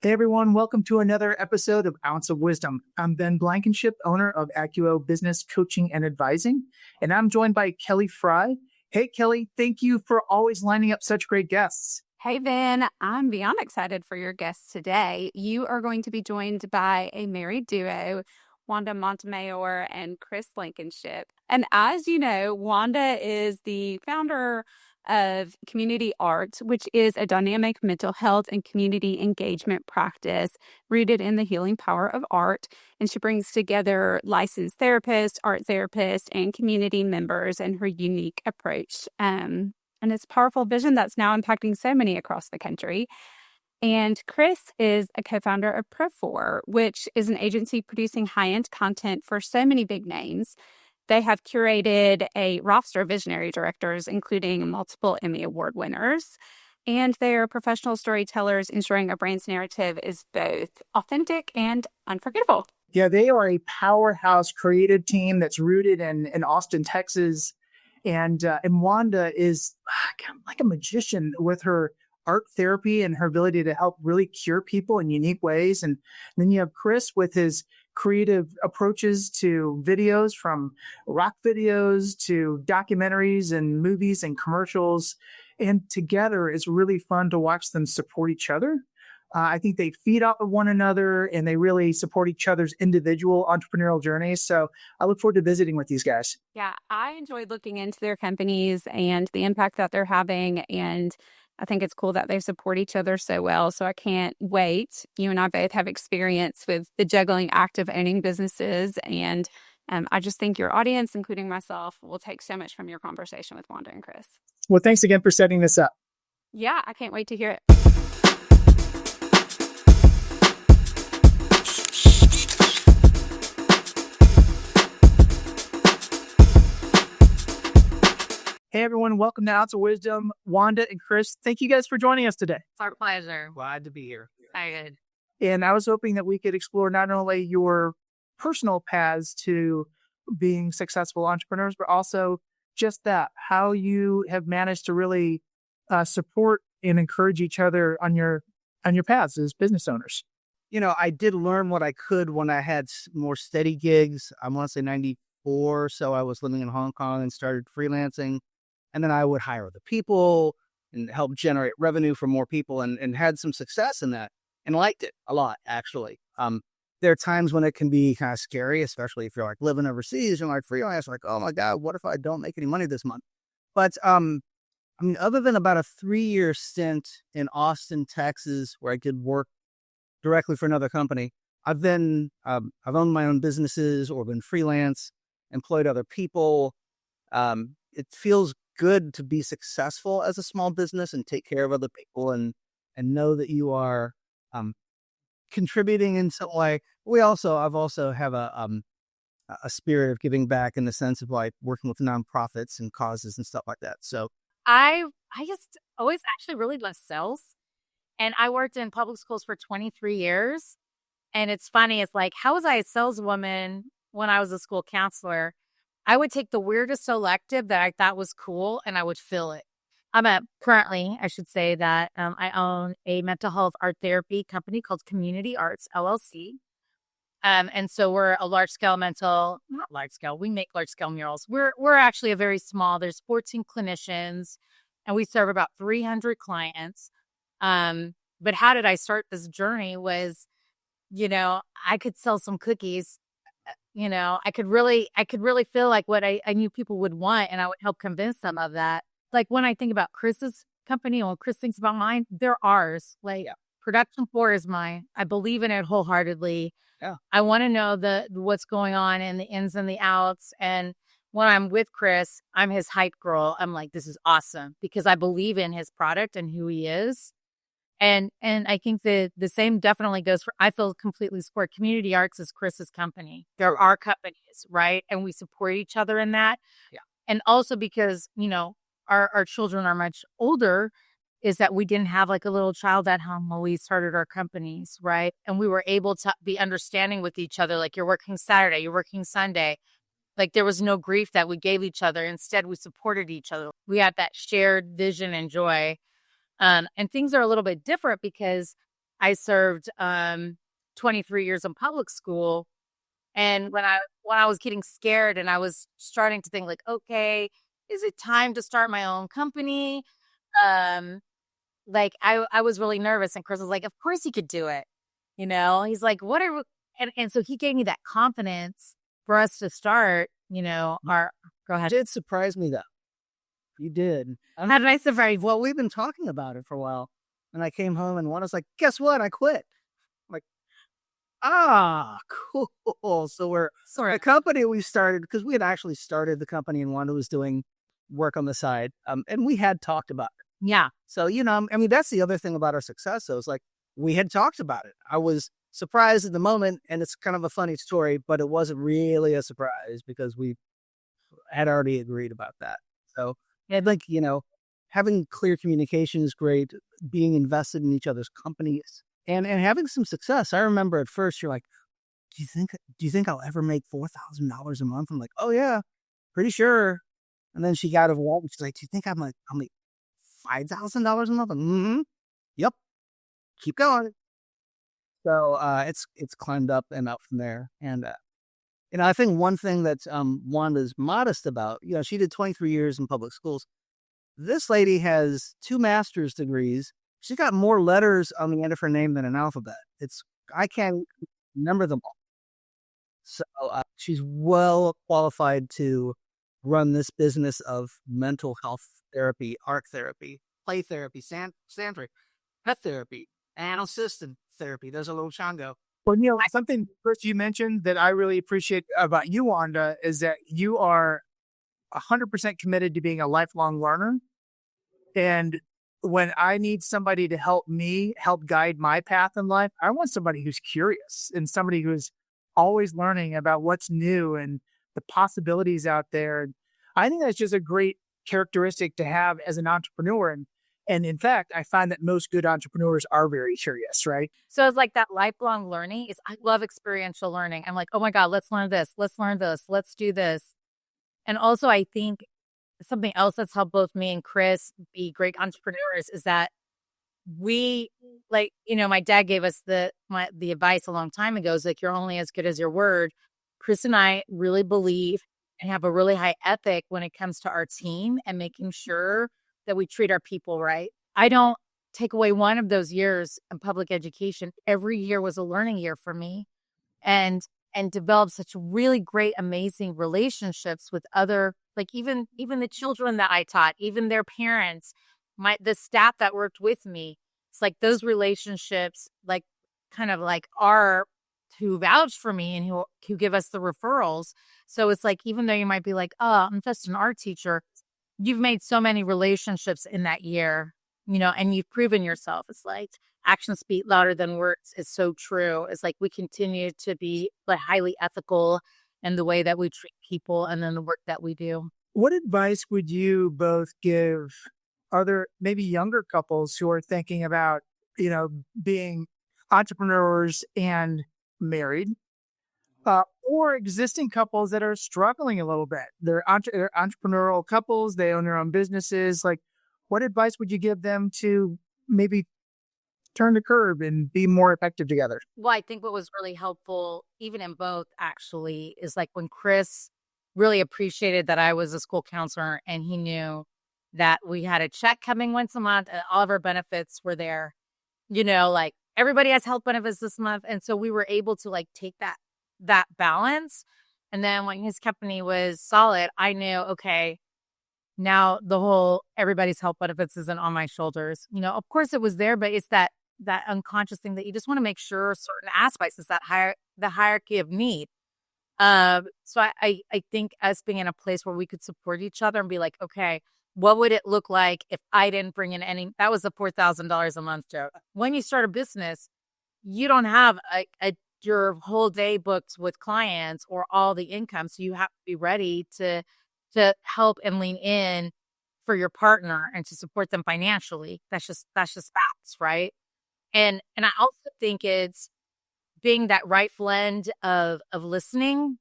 Hey everyone, welcome to another episode of Ounce of Wisdom. I'm Ben Blankenship, owner of Acquio Business Coaching and Advising, and I'm joined by Kelly Fry. Hey Kelly, thank you for always lining up such great guests. Hey, Ben, I'm beyond excited for your guests today. You are going to be joined by a married duo, Wanda Montemayor and Chris Blankenship. And as you know, Wanda is the founder of Community Arts, which is a dynamic mental health and community engagement practice rooted in the healing power of art. And she brings together licensed therapists, art therapists, and community members in her unique approach. And it's a powerful vision that's now impacting so many across the country. And Chris is a co-founder of Pro4, which is an agency producing high-end content for so many big names. They have curated a roster of visionary directors, including multiple Emmy Award winners. And they are professional storytellers, ensuring a brand's narrative is both authentic and unforgettable. Yeah, they are a powerhouse creative team that's rooted in Austin, Texas. And Wanda is like a magician with her art therapy and her ability to help really cure people in unique ways. And then you have Chris with his creative approaches to videos, from rock videos to documentaries and movies and commercials. And together, it's really fun to watch them support each other. I think they feed off of one another and they really support each other's individual entrepreneurial journeys. So I look forward to visiting with these guys. Yeah, I enjoyed looking into their companies and the impact that they're having. And I think it's cool that they support each other so well. So I can't wait. You and I both have experience with the juggling act of owning businesses. And I just think your audience, including myself, will take so much from your conversation with Wanda and Chris. Well, thanks again for setting this up. Yeah, I can't wait to hear it. Hey everyone, welcome to Ounce of Wisdom. Wanda and Chris, thank you guys for joining us today. It's our pleasure. Glad to be here. Excited. And I was hoping that we could explore not only your personal paths to being successful entrepreneurs, but also just that, how you have managed to really support and encourage each other on your paths as business owners. You know, I did learn what I could when I had more steady gigs. I want to say 94. So I was living in Hong Kong and started freelancing. And then I would hire other people and help generate revenue for more people and had some success in that and liked it a lot, actually. There are times when it can be kind of scary, especially if you're like living overseas and like freelance, like, oh my God, what if I don't make any money this month? But I mean, other than about a 3-year stint in Austin, Texas, where I did work directly for another company, I've owned my own businesses or been freelance, employed other people. It feels good to be successful as a small business and take care of other people and know that you are contributing in some way. I've also have a spirit of giving back in the sense of like working with nonprofits and causes and stuff like that. So I just always actually really love sales. And I worked in public schools for 23 years. And it's funny, it's like, how was I a saleswoman when I was a school counselor? I would take the weirdest elective that I thought was cool and I would fill it. Currently, I should say that I own a mental health art therapy company called Community Arts, LLC. And so we're a not large scale, we make large scale murals. We're actually a very small, there's 14 clinicians and we serve about 300 clients. But how did I start this journey was, I could sell some cookies. I could really feel like what I knew people would want, and I would help convince them of that. Like when I think about Chris's company and when Chris thinks about mine, they're ours. Like Production 4 is mine. I believe in it wholeheartedly. Yeah. I want to know what's going on and the ins and the outs. And when I'm with Chris, I'm his hype girl. I'm like, this is awesome because I believe in his product and who he is. And I think the same definitely goes for, I feel completely support. Community Arts is Chris's company. They're our companies, right? And we support each other in that. Yeah. And also because, our children are much older, is that we didn't have like a little child at home when we started our companies, right? And we were able to be understanding with each other. Like, you're working Saturday, you're working Sunday. Like, there was no grief that we gave each other. Instead, we supported each other. We had that shared vision and joy. And things are a little bit different because I served 23 years in public school. And when I was getting scared and I was starting to think like, okay, is it time to start my own company? Like I was really nervous, and Chris was like, of course you could do it. He's like, what are, and so he gave me that confidence for us to start, our, go ahead. It did surprise me though. You did. How did I surprise? Well, we've been talking about it for a while. And I came home and Wanda's like, guess what? I quit. I'm like, cool. So we're Sort the company we started, because we had actually started the company and Wanda was doing work on the side. And we had talked about it. Yeah. So, I mean, that's the other thing about our success. So it's like, we had talked about it. I was surprised at the moment, and it's kind of a funny story, but it wasn't really a surprise because we had already agreed about that. So I think, having clear communication is great, being invested in each other's companies and having some success. I remember at first you're like, do you think I'll ever make $4,000 a month? I'm like, oh yeah, pretty sure. And then she got overwhelmed. She's like, do you think I'm like $5,000 a month? Mm-hmm. Yep. Keep going. So it's climbed up and up from there. And I think one thing that Wanda's modest about, she did 23 years in public schools. This lady has 2 master's degrees. She's got more letters on the end of her name than an alphabet. I can't remember them all. So she's well qualified to run this business of mental health therapy, art therapy, play therapy, sandry, pet therapy, and assistant therapy. There's a little Shango. Well, Neil, something first you mentioned that I really appreciate about you, Wanda, is that you are 100% committed to being a lifelong learner. And when I need somebody to help guide my path in life, I want somebody who's curious and somebody who's always learning about what's new and the possibilities out there. I think that's just a great characteristic to have as an entrepreneur. And in fact, I find that most good entrepreneurs are very curious, right? So it's like that lifelong learning I love experiential learning. I'm like, oh my God, let's learn this. Let's learn this. Let's do this. And also I think something else that's helped both me and Chris be great entrepreneurs is that we my dad gave us the advice a long time ago is like, you're only as good as your word. Chris and I really believe and have a really high ethic when it comes to our team and making sure that we treat our people right. I don't take away one of those years in public education. Every year was a learning year for me and developed such really great, amazing relationships with other, like even the children that I taught, even their parents, the staff that worked with me. It's like those relationships, like kind of like are who vouch for me and who give us the referrals. So it's like, even though you might be like, oh, I'm just an art teacher, you've made so many relationships in that year, and you've proven yourself. It's like actions speak louder than words is so true. It's like we continue to be like highly ethical in the way that we treat people and then the work that we do. What advice would you both give other maybe younger couples who are thinking about, being entrepreneurs and married, or existing couples that are struggling a little bit? They're entrepreneurial couples. They own their own businesses. Like, what advice would you give them to maybe turn the curve and be more effective together? Well, I think what was really helpful, even in both actually, is like when Chris really appreciated that I was a school counselor and he knew that we had a check coming once a month and all of our benefits were there, like everybody has health benefits this month. And so we were able to like take that balance. And then when his company was solid, I knew, okay, now everybody's health benefits isn't on my shoulders. Of course it was there, but it's that unconscious thing that you just want to make sure certain aspects is the hierarchy of need. So I think us being in a place where we could support each other and be like, okay, what would it look like if I didn't bring in that was the $4,000 a month joke. When you start a business, you don't have your whole day booked with clients or all the income. So you have to be ready to help and lean in for your partner and to support them financially. That's just facts, right? And I also think it's being that right blend of listening,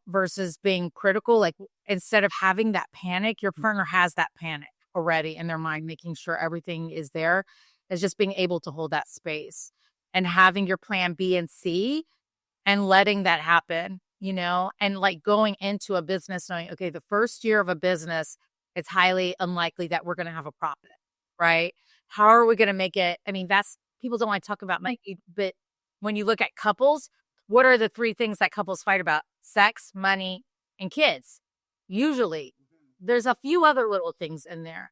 versus being critical. Like instead of having that panic, your partner has that panic already in their mind, making sure everything is there. is just being able to hold that space and having your plan B and C and letting that happen, and like going into a business knowing, okay, the first year of a business, it's highly unlikely that we're going to have a profit, right? How are we going to make it? I mean, people don't want to talk about money, but when you look at couples, what are the 3 things that couples fight about? Sex, money, and kids. Usually, there's a few other little things in there.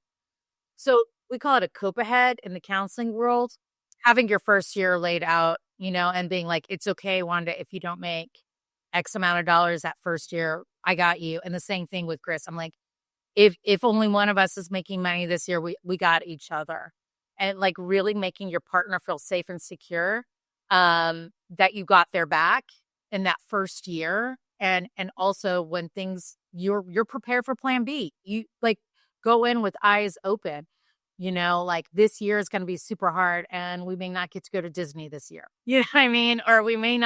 So we call it a cope ahead in the counseling world. Having your first year laid out, and being like, it's okay, Wanda, if you don't make X amount of dollars that first year, I got you. And the same thing with Chris. I'm like, if only one of us is making money this year, we got each other. And like really making your partner feel safe and secure, that you got their back in that first year. And also when you're prepared for plan B, you like go in with eyes open, like this year is going to be super hard and we may not get to go to Disney this year. You know what I mean? Or we may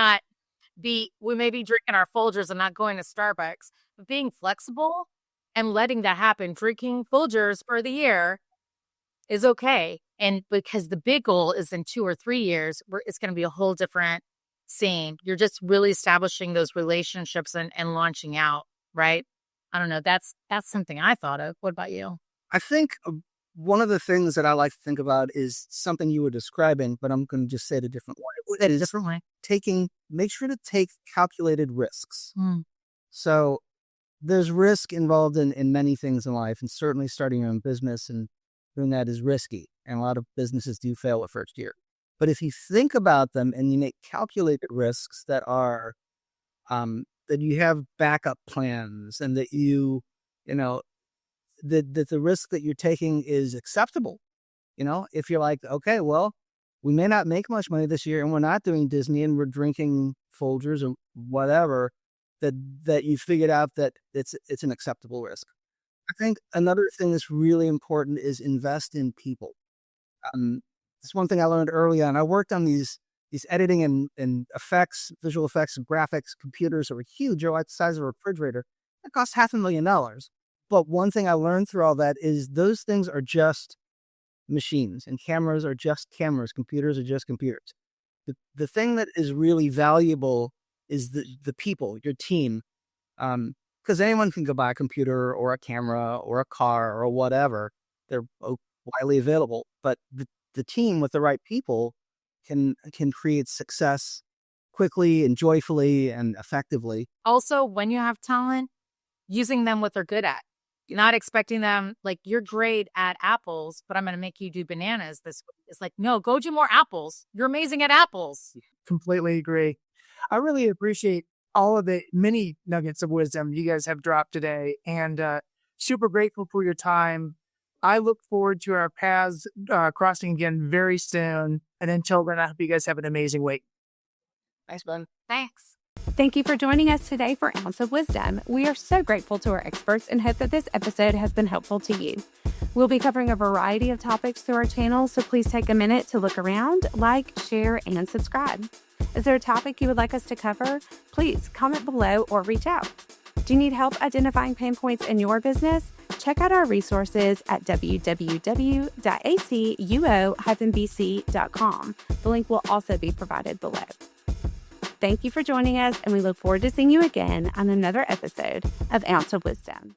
be drinking our Folgers and not going to Starbucks, but being flexible and letting that happen, drinking Folgers for the year is okay. And because the big goal is in 2 or 3 years, where it's going to be a whole different scene. You're just really establishing those relationships and launching out, right? I don't know. That's something I thought of. What about you? I think one of the things that I like to think about is something you were describing, but I'm going to just say it a different way. That is Different way. make sure to take calculated risks. So there's risk involved in many things in life, and certainly starting your own business and doing that is risky. And a lot of businesses do fail the first year. But if you think about them and you make calculated risks that are, that you have backup plans and that that the risk that you're taking is acceptable. If you're like, okay, well, we may not make much money this year and we're not doing Disney and we're drinking Folgers or whatever, that you figured out that it's an acceptable risk. I think another thing that's really important is invest in people. It's one thing I learned early on. I worked on these editing and effects, visual effects and graphics computers that were huge, like the size of a refrigerator. It cost $500,000. But one thing I learned through all that is those things are just machines, and cameras are just cameras. Computers are just computers. The thing that is really valuable is the people, your team. Because anyone can go buy a computer or a camera or a car or whatever. They're widely available. But the team with the right people can create success quickly and joyfully and effectively. Also, when you have talent, using them what they're good at. You're not expecting them, like, you're great at apples, but I'm going to make you do bananas this week. It's like, no, go do more apples. You're amazing at apples. Completely agree. I really appreciate all of the many nuggets of wisdom you guys have dropped today, and super grateful for your time. I look forward to our paths crossing again very soon. And until then, I hope you guys have an amazing week. Nice one. Thanks. Thank you for joining us today for Ounce of Wisdom. We are so grateful to our experts and hope that this episode has been helpful to you. We'll be covering a variety of topics through our channel, so please take a minute to look around, like, share, and subscribe. Is there a topic you would like us to cover? Please comment below or reach out. Do you need help identifying pain points in your business? Check out our resources at www.acuo-bc.com. The link will also be provided below. Thank you for joining us, and we look forward to seeing you again on another episode of Ounce of Wisdom.